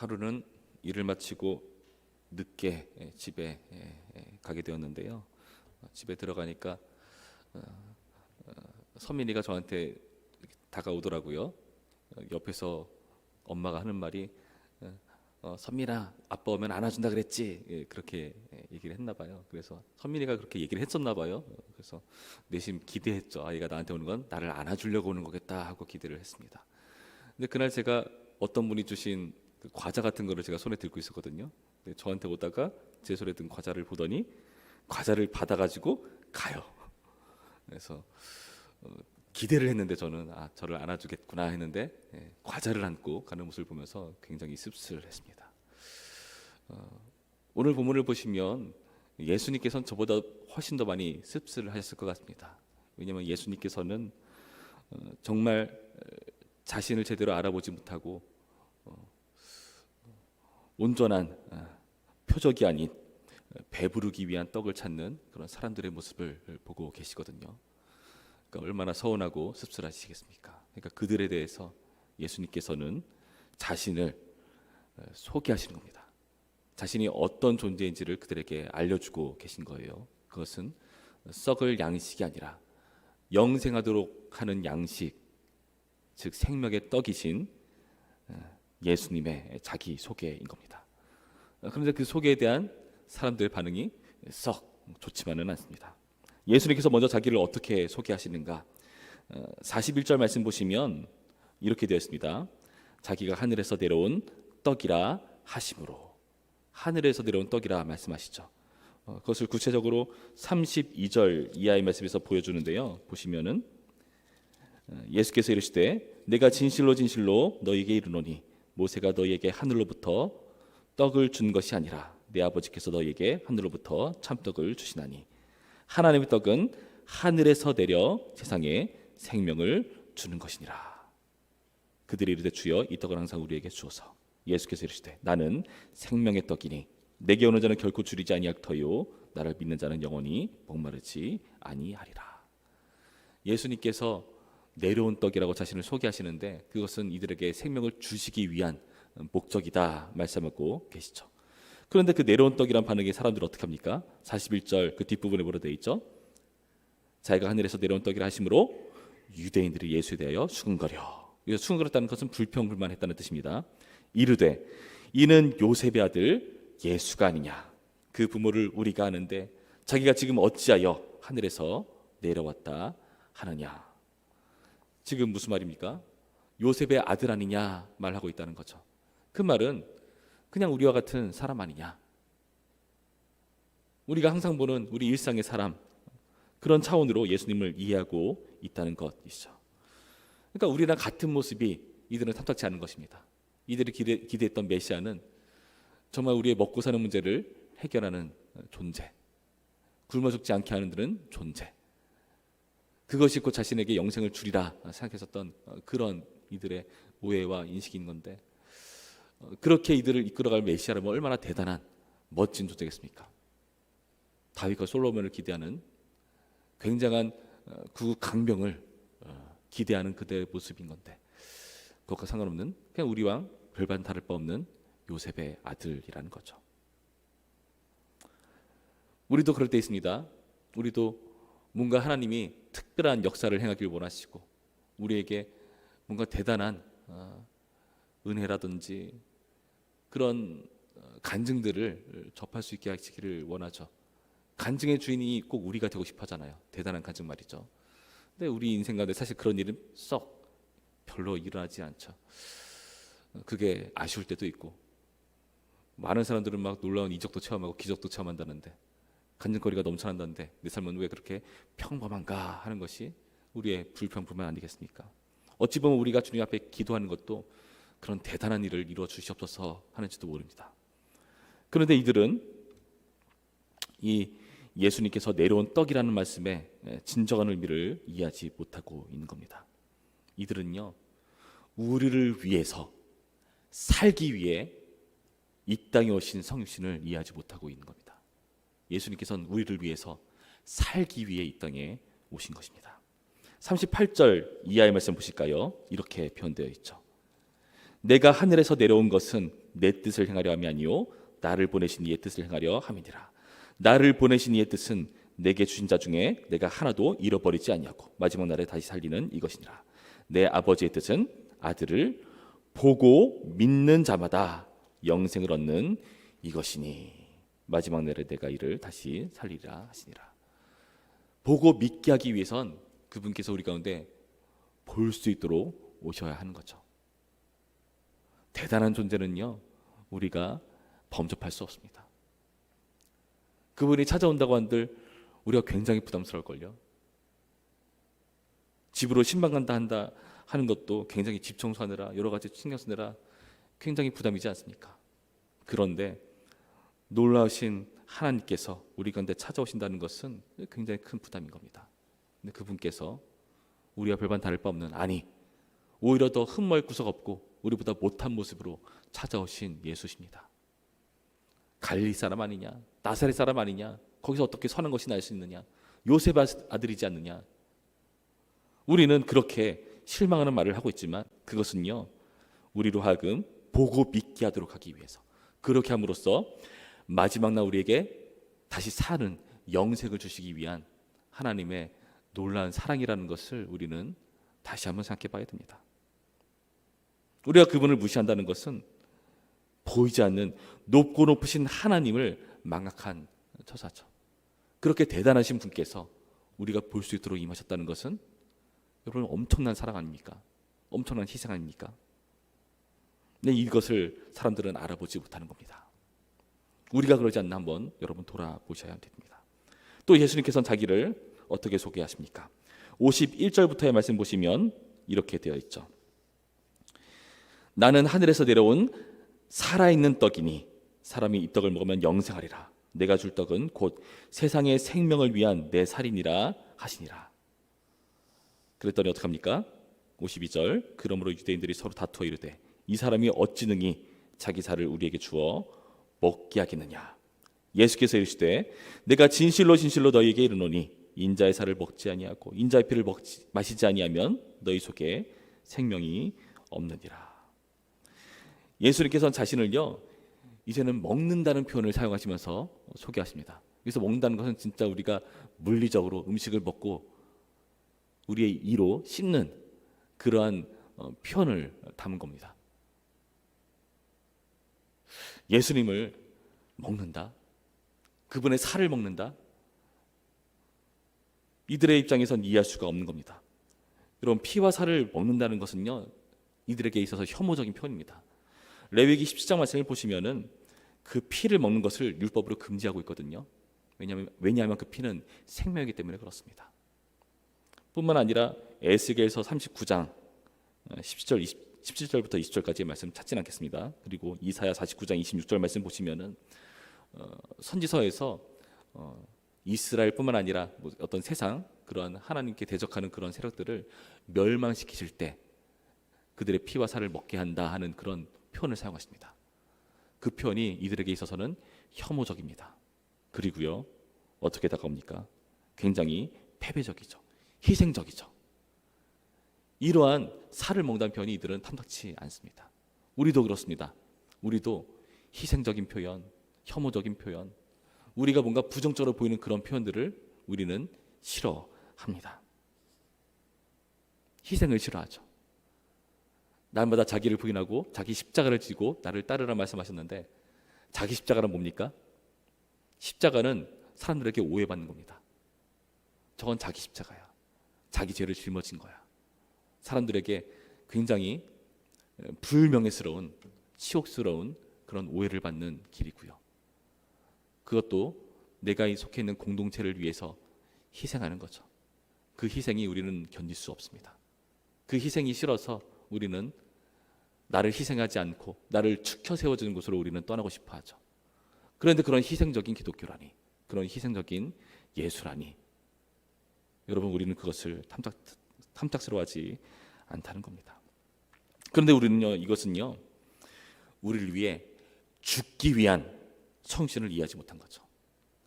하루는 일을 마치고 늦게 집에 가게 되었는데요. 집에 들어가니까 선민이가 저한테 다가오더라고요. 옆에서 엄마가 하는 말이 선민아, 아빠 오면 안아준다 그랬지. 그렇게 얘기를 했나 봐요. 그래서 선민이가 그렇게 얘기를 했었나 봐요. 그래서 내심 기대했죠. 아이가 나한테 오는 건 나를 안아주려고 오는 거겠다 하고 기대를 했습니다. 근데 그날 제가 어떤 분이 주신 그 과자 같은 거를 제가 손에 들고 있었거든요. 근데 저한테 오다가 제 손에 든 과자를 보더니 과자를 받아가지고 가요. 그래서 기대를 했는데 저는 저를 안아주겠구나 했는데 과자를 안고 가는 모습을 보면서 굉장히 씁쓸했습니다. 오늘 본문을 보시면 예수님께서는 저보다 훨씬 더 많이 씁쓸하셨을 것 같습니다. 왜냐하면 예수님께서는 정말 자신을 제대로 알아보지 못하고 온전한 표적이 아닌 배부르기 위한 떡을 찾는 그런 사람들의 모습을 보고 계시거든요. 그러니까 얼마나 서운하고 씁쓸하시겠습니까? 그러니까 그들에 대해서 예수님께서는 자신을 소개하시는 겁니다. 자신이 어떤 존재인지를 그들에게 알려주고 계신 거예요. 그것은 썩을 양식이 아니라 영생하도록 하는 양식, 즉 생명의 떡이신 예수님의 자기 소개인 겁니다. 그런데 그 소개에 대한 사람들의 반응이 썩 좋지만은 않습니다. 예수님께서 먼저 자기를 어떻게 소개하시는가? 41절 말씀 보시면 이렇게 되어 있습니다. 자기가 하늘에서 내려온 떡이라 하심으로. 하늘에서 내려온 떡이라 말씀하시죠. 그것을 구체적으로 32절 이하의 말씀에서 보여주는데요. 보시면은 예수께서 이르시되 내가 진실로 진실로 너희에게 이르노니 모세가 너희에게 하늘로부터 떡을 준 것이 아니라 내 아버지께서 너희에게 하늘로부터 참떡을 주시나니 하나님의 떡은 하늘에서 내려 세상에 생명을 주는 것이니라. 그들이 이르되 주여 이 떡을 항상 우리에게 주어서. 예수께서 이르시되 나는 생명의 떡이니 내게 오는 자는 결코 줄이지 아니하여요 나를 믿는 자는 영원히 목마르지 아니하리라. 예수님께서 내려온 떡이라고 자신을 소개하시는데 그것은 이들에게 생명을 주시기 위한 목적이다 말씀하고 계시죠. 그런데 그 내려온 떡이란 반응에 사람들은 어떻게 합니까? 41절 그 뒷부분에 뭐라 되어 있죠? 자기가 하늘에서 내려온 떡이라 하심으로 유대인들이 예수에 대하여 수군거려. 그래서 수군거렸다는 것은 불평불만했다는 뜻입니다. 이르되 이는 요셉의 아들 예수가 아니냐. 그 부모를 우리가 아는데 자기가 지금 어찌하여 하늘에서 내려왔다 하느냐. 지금 무슨 말입니까? 요셉의 아들 아니냐 말하고 있다는 거죠. 그 말은 그냥 우리와 같은 사람 아니냐. 우리가 항상 보는 우리 일상의 사람, 그런 차원으로 예수님을 이해하고 있다는 것이죠. 그러니까 우리랑 같은 모습이 이들은 탐탁지 않은 것입니다. 이들이 기대했던 메시아는 정말 우리의 먹고 사는 문제를 해결하는 존재, 굶어 죽지 않게 하는 들은 존재, 그것이 곧 자신에게 영생을 주리라 생각했었던 그런 이들의 오해와 인식인 건데, 그렇게 이들을 이끌어갈 메시아라면 얼마나 대단한 멋진 존재겠습니까? 다윗과 솔로몬을 기대하는 굉장한 구강병을 기대하는 그대의 모습인 건데, 그것과 상관없는 그냥 우리와 별반 다를 바 없는 요셉의 아들이라는 거죠. 우리도 그럴 때 있습니다. 우리도 뭔가 하나님이 특별한 역사를 행하길 원하시고 우리에게 뭔가 대단한 은혜라든지 그런 간증들을 접할 수 있게 하시기를 원하죠. 간증의 주인이 꼭 우리가 되고 싶어 하잖아요. 대단한 간증 말이죠. 근데 우리 인생 가운데 사실 그런 일은 썩 별로 일어나지 않죠. 그게 아쉬울 때도 있고, 많은 사람들은 막 놀라운 이적도 체험하고 기적도 체험한다는데, 간증거리가 넘쳐난다는데 내 삶은 왜 그렇게 평범한가 하는 것이 우리의 불평불만 아니겠습니까? 어찌 보면 우리가 주님 앞에 기도하는 것도 그런 대단한 일을 이루어 주시옵소서 하는지도 모릅니다. 그런데 이들은 이 예수님께서 내려온 떡이라는 말씀의 진정한 의미를 이해하지 못하고 있는 겁니다. 이들은요, 우리를 위해서 살기 위해 이 땅에 오신 성육신을 이해하지 못하고 있는 겁니다. 예수님께서는 우리를 위해서 살기 위해 이 땅에 오신 것입니다. 38절 이하의 말씀 보실까요? 이렇게 표현되어 있죠. 내가 하늘에서 내려온 것은 내 뜻을 행하려 함이 아니요 나를 보내신 이의 뜻을 행하려 함이니라. 나를 보내신 이의 뜻은 내게 주신 자 중에 내가 하나도 잃어버리지 아니하고 마지막 날에 다시 살리는 이것이니라. 내 아버지의 뜻은 아들을 보고 믿는 자마다 영생을 얻는 이것이니 마지막 날에 내가 이를 다시 살리라 하시니라. 보고 믿게 하기 위해선 그분께서 우리 가운데 볼 수 있도록 오셔야 하는 거죠. 대단한 존재는요, 우리가 범접할 수 없습니다. 그분이 찾아온다고 한들 우리가 굉장히 부담스러울걸요. 집으로 신방 간다 한다 하는 것도 굉장히 집 청소하느라 여러 가지 신경 쓰느라 굉장히 부담이지 않습니까? 그런데 놀라우신 하나님께서 우리 가운데 찾아오신다는 것은 굉장히 큰 부담인 겁니다. 근데 그분께서 우리와 별반 다를 바 없는, 아니 오히려 더 흠모할 구석 없고 우리보다 못한 모습으로 찾아오신 예수십니다. 갈릴리 사람 아니냐, 나사렛 사람 아니냐, 거기서 어떻게 선한 것이 날 수 있느냐, 요셉 아들이지 않느냐. 우리는 그렇게 실망하는 말을 하고 있지만 그것은요, 우리로 하여금 보고 믿게 하도록 하기 위해서, 그렇게 함으로써 마지막 날 우리에게 다시 사는 영생을 주시기 위한 하나님의 놀라운 사랑이라는 것을 우리는 다시 한번 생각해 봐야 됩니다. 우리가 그분을 무시한다는 것은 보이지 않는 높고 높으신 하나님을 망각한 처사죠. 그렇게 대단하신 분께서 우리가 볼 수 있도록 임하셨다는 것은 여러분 엄청난 사랑 아닙니까? 엄청난 희생 아닙니까? 근데 이것을 사람들은 알아보지 못하는 겁니다. 우리가 그러지 않나 한번 여러분 돌아보셔야 됩니다. 또 예수님께서는 자기를 어떻게 소개하십니까? 51절부터의 말씀 보시면 이렇게 되어 있죠. 나는 하늘에서 내려온 살아있는 떡이니 사람이 이 떡을 먹으면 영생하리라. 내가 줄 떡은 곧 세상의 생명을 위한 내 살이니라 하시니라. 그랬더니 어떡합니까? 52절, 그러므로 유대인들이 서로 다투어 이르되 이 사람이 어찌 능히 자기 살을 우리에게 주어 먹게 하겠느냐. 예수께서 이르시되 내가 진실로 진실로 너희에게 이르노니 인자의 살을 먹지 아니하고 인자의 피를 마시지 아니하면 너희 속에 생명이 없느니라. 예수님께서는 자신을요, 이제는 먹는다는 표현을 사용하시면서 소개하십니다. 그래서 먹는다는 것은 진짜 우리가 물리적으로 음식을 먹고 우리의 이로 씹는 그러한 표현을 담은 겁니다. 예수님을 먹는다, 그분의 살을 먹는다, 이들의 입장에선 이해할 수가 없는 겁니다. 여러분, 피와 살을 먹는다는 것은요, 이들에게 있어서 혐오적인 표현입니다. 레위기 17장 말씀을 보시면은 그 피를 먹는 것을 율법으로 금지하고 있거든요. 왜냐하면 그 피는 생명이기 때문에 그렇습니다. 뿐만 아니라 에스겔서 39장 17절부터 20절까지의 말씀 찾진 않겠습니다. 그리고 이사야 49장 26절 말씀 보시면은 선지서에서 이스라엘뿐만 아니라 어떤 세상 그러한 하나님께 대적하는 그런 세력들을 멸망시키실 때 그들의 피와 살을 먹게 한다 하는 그런 표현을 사용하십니다. 그 표현이 이들에게 있어서는 혐오적입니다. 그리고요, 어떻게 다가옵니까? 굉장히 패배적이죠. 희생적이죠. 이러한 살을 먹는다는 표현이 이들은 탐탁치 않습니다. 우리도 그렇습니다. 우리도 희생적인 표현, 혐오적인 표현, 우리가 뭔가 부정적으로 보이는 그런 표현들을 우리는 싫어합니다. 희생을 싫어하죠. 날마다 자기를 부인하고 자기 십자가를 지고 나를 따르라 말씀하셨는데, 자기 십자가는 뭡니까? 십자가는 사람들에게 오해받는 겁니다. 저건 자기 십자가야, 자기 죄를 짊어진 거야. 사람들에게 굉장히 불명예스러운, 치욕스러운 그런 오해를 받는 길이고요. 그것도 내가 속해 있는 공동체를 위해서 희생하는 거죠. 그 희생이 우리는 견딜 수 없습니다. 그 희생이 싫어서 우리는 나를 희생하지 않고 나를 축혀 세워주는 곳으로 우리는 떠나고 싶어 하죠. 그런데 그런 희생적인 기독교라니, 그런 희생적인 예수라니, 여러분, 우리는 그것을 탐탁스러워하지 않다는 겁니다. 그런데 우리는요, 이것은요, 우리를 위해 죽기 위한 성신을 이해하지 못한 거죠.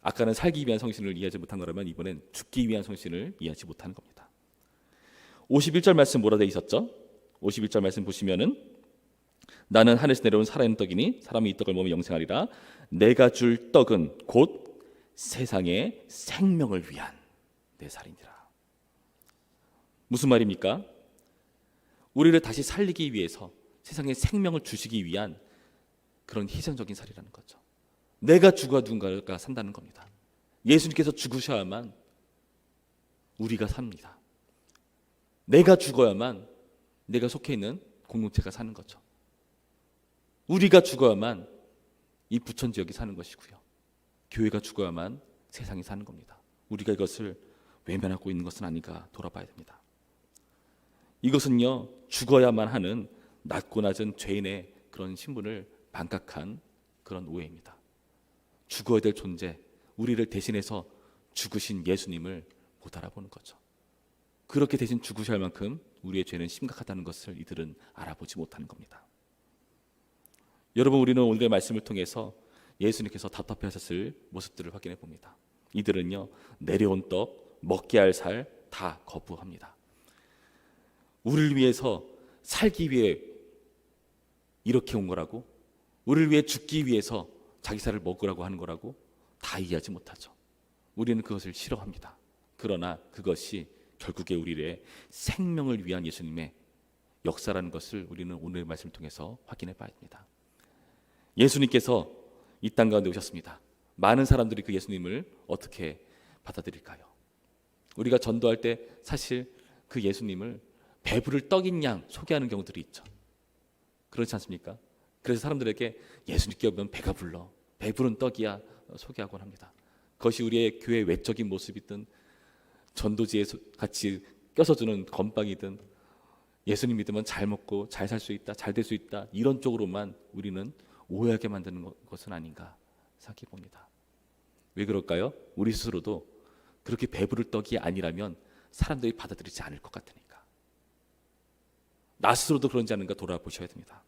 아까는 살기 위한 성신을 이해하지 못한 거라면 이번엔 죽기 위한 성신을 이해하지 못하는 겁니다. 51절 말씀 뭐라 되어 있었죠? 51절 말씀 보시면은 나는 하늘에서 내려온 살아있는 떡이니 사람이 이 떡을 먹으면 영생하리라. 내가 줄 떡은 곧 세상의 생명을 위한 내 살이니라. 무슨 말입니까? 우리를 다시 살리기 위해서 세상에 생명을 주시기 위한 그런 희생적인 살이라는 거죠. 내가 죽어야 누군가가 산다는 겁니다. 예수님께서 죽으셔야만 우리가 삽니다. 내가 죽어야만 내가 속해 있는 공동체가 사는 거죠. 우리가 죽어야만 이 부천 지역이 사는 것이고요. 교회가 죽어야만 세상이 사는 겁니다. 우리가 이것을 외면하고 있는 것은 아닌가 돌아봐야 됩니다. 이것은요, 죽어야만 하는 낮고 낮은 죄인의 그런 신분을 반각한 그런 오해입니다. 죽어야 될 존재, 우리를 대신해서 죽으신 예수님을 못 알아보는 거죠. 그렇게 대신 죽으셔야 할 만큼 우리의 죄는 심각하다는 것을 이들은 알아보지 못하는 겁니다. 여러분, 우리는 오늘의 말씀을 통해서 예수님께서 답답해하셨을 모습들을 확인해 봅니다. 이들은요, 내려온 떡, 먹게 할 살 다 거부합니다. 우리를 위해서 살기 위해 이렇게 온 거라고, 우리를 위해 죽기 위해서 자기 살을 먹으라고 하는 거라고 다 이해하지 못하죠. 우리는 그것을 싫어합니다. 그러나 그것이 결국에 우리의 생명을 위한 예수님의 역사라는 것을 우리는 오늘의 말씀을 통해서 확인해 봐야 됩니다. 예수님께서 이 땅 가운데 오셨습니다. 많은 사람들이 그 예수님을 어떻게 받아들일까요? 우리가 전도할 때 사실 그 예수님을 배부를 떡인 양 소개하는 경우들이 있죠. 그렇지 않습니까? 그래서 사람들에게 예수님께 오면 배가 불러, 배부른 떡이야 소개하곤 합니다. 그것이 우리의 교회 외적인 모습이든 전도지에 같이 껴서 주는 건빵이든 예수님 믿으면 잘 먹고 잘 살 수 있다, 잘 될 수 있다, 이런 쪽으로만 우리는 오해하게 만드는 것은 아닌가 생각해 봅니다. 왜 그럴까요? 우리 스스로도 그렇게 배부를 떡이 아니라면 사람들이 받아들이지 않을 것 같으니까. 나 스스로도 그런지 않은가 돌아보셔야 됩니다.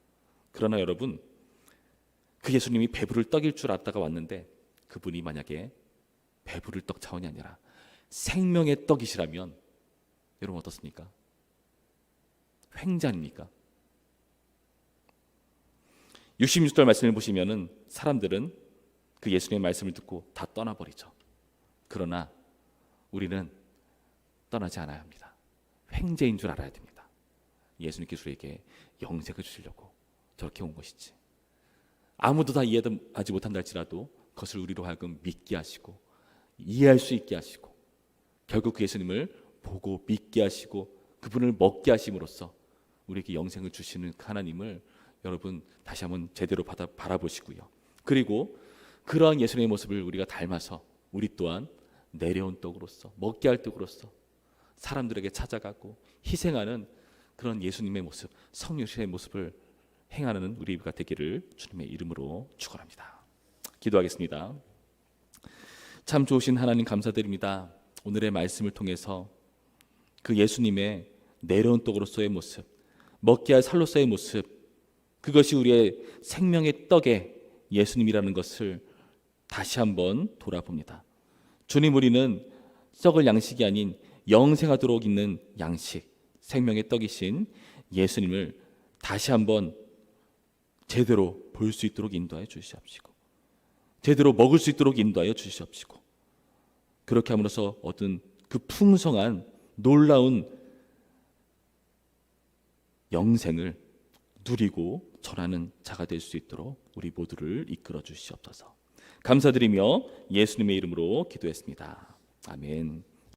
그러나 여러분, 그 예수님이 배부를 떡일 줄 알았다가 왔는데 그분이 만약에 배부를 떡 차원이 아니라 생명의 떡이시라면 여러분 어떻습니까? 횡재 아닙니까? 66절 말씀을 보시면은 사람들은 그 예수님의 말씀을 듣고 다 떠나버리죠. 그러나 우리는 떠나지 않아야 합니다. 횡재인 줄 알아야 됩니다. 예수님께서 우리에게 영생을 주시려고 저렇게 온 것이지. 아무도 다 이해하지 못한다 할지라도 그것을 우리로 하여금 믿게 하시고 이해할 수 있게 하시고 결국 그 예수님을 보고 믿게 하시고 그분을 먹게 하심으로써 우리에게 영생을 주시는 그 하나님을 여러분 다시 한번 제대로 바라보시고요. 그리고 그러한 예수님의 모습을 우리가 닮아서 우리 또한 내려온 떡으로서 먹게 할 떡으로서 사람들에게 찾아가고 희생하는 그런 예수님의 모습, 성령의 모습을 행하는 우리가 되기를 주님의 이름으로 축원합니다. 기도하겠습니다. 참 좋으신 하나님 감사드립니다. 오늘의 말씀을 통해서 그 예수님의 내려온 떡으로서의 모습, 먹게 할 살로서의 모습, 그것이 우리의 생명의 떡의 예수님이라는 것을 다시 한번 돌아봅니다. 주님, 우리는 썩을 양식이 아닌 영생하도록 있는 양식, 생명의 떡이신 예수님을 다시 한번 제대로 볼 수 있도록 인도하여 주시옵시고 제대로 먹을 수 있도록 인도하여 주시옵시고 그렇게 함으로써 얻은 그 풍성한 놀라운 영생을 누리고 전하는 자가 될 수 있도록 우리 모두를 이끌어 주시옵소서. 감사드리며 예수님의 이름으로 기도했습니다. 아멘.